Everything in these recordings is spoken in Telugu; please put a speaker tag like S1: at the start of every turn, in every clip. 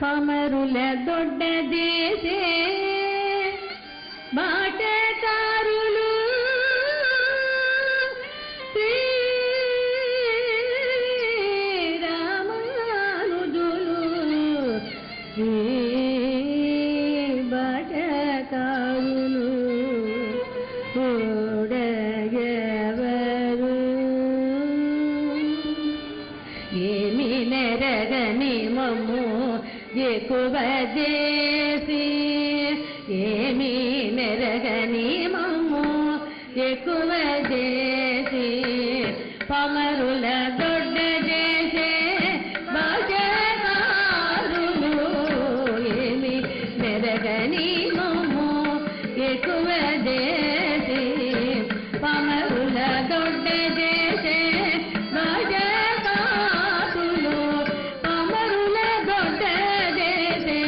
S1: ಪಮರುಲ ದೊಡ್ಡ ದೇಶೆ ಬಾಟಕಾರುಲು ಶ್ರೀರಾಮಾನುಜುಲು ಬಾಟಕಾರುಲು ఓడగవరు ఏమి నెరగని మమ్ము ఎక్కువ చేసి ఏమి నెరగని మమ్ము ఎక్కువ చేసి పమరుల దొడ్డ చేసే బాజకారులు ఏమి నెరగని మమ్ము ఎక్కువ చేసి పమరుల దొడ్డ చేసే బాజకారులు పమరుల దొడ్డ చేసే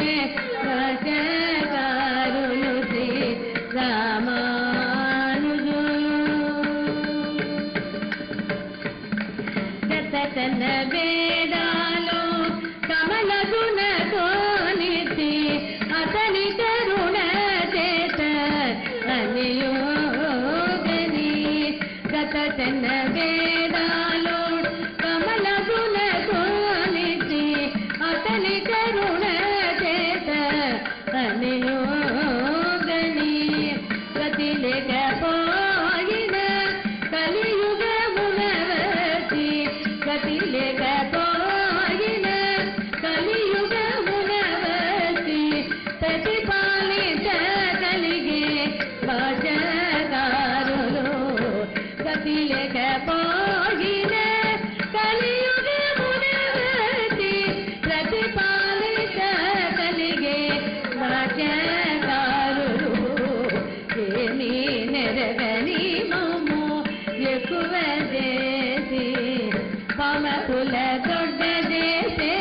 S1: బాజకారులు శ్రీ రామానుజులు గతన వేదాలు కమల గుణతో నితి అతని కరుణ చేత అనియోగని గతన వేదాలు కమల గుణతో నితి అతని కరుణ చేత అనియోగని గతి లేకపోయిన కలియుగమునవతి గతి లేకపోయిన కలియుగమునవతి ప్రతిపాలించగలిగే భాషకారులు గతి లేకపోయిన కలియుగమునవతి ప్రతిపాలించగలిగే భాషకారులు ఏమీ నెరగని మమ్ము ఎక్కువ చేసి పమరుల దొడ్డ చేసే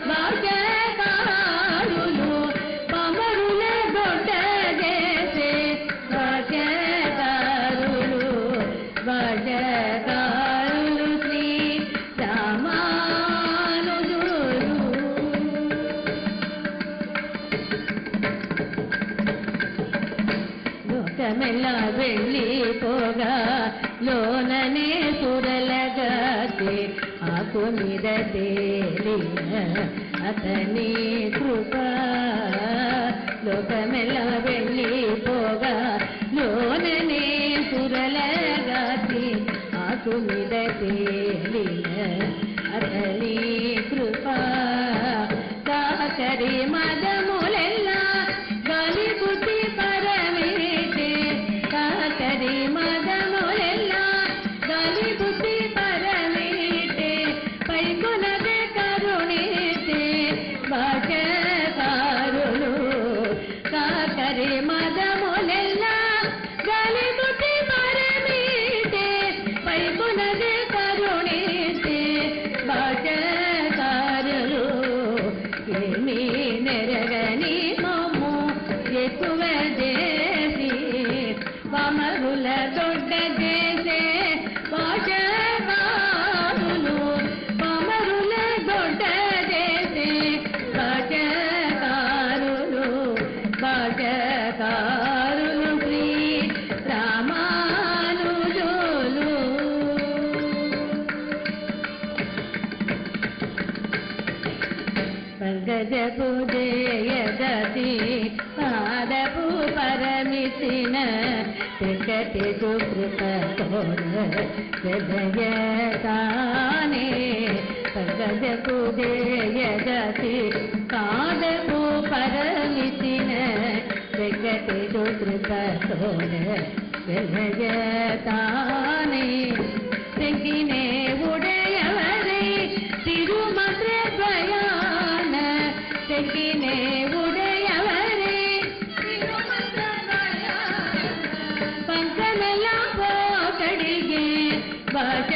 S1: భాషకారులు పమరుల దొడ్డ చేసే భాషకారులు భాషకారులు శ్రీ రామానుజులు లోకమెల్ల వెళ్ళిపోగా లోననే సురలగతే ఆకు మీద తేలిన అతని కృప లోకమెల్ల వెళ్ళిపోగా లోననే సురలగతే ఆకు మీద తేలిన అతని కృప కాకరి మదములెల్లా గాలి బుద్ధి పరమేటే కాకరి మదములెల్లా గాలి బుద్ధి పరమేటే పైకొనదే కరుణేటే భాషకారులు కాకరి మదములెల్లా గాలి బుద్ధి పరమేటే పైకొనదే కరుణేటే భాషకారులు ఏమీ నెరగని మమ్ము ఎక్కువ చేసి పమరుల దొడ్డ చేసే భాషకారులు పమరుల దొడ్డ చేసే భాషకారులు భాషకారులు శ్రీ రామానుజులు పంకజపు జయదతి పాదపు పరమిసిన వెంకటి సుకృపనే పంకజపు జయదతి పాదపు పరమిసిన వెంకటి సుకృపనే తెగినే ఉడయవరే తిరుమత్ర ద్వయాన తెగినే ఉడయవరే పంకనల పోకడిగే భాష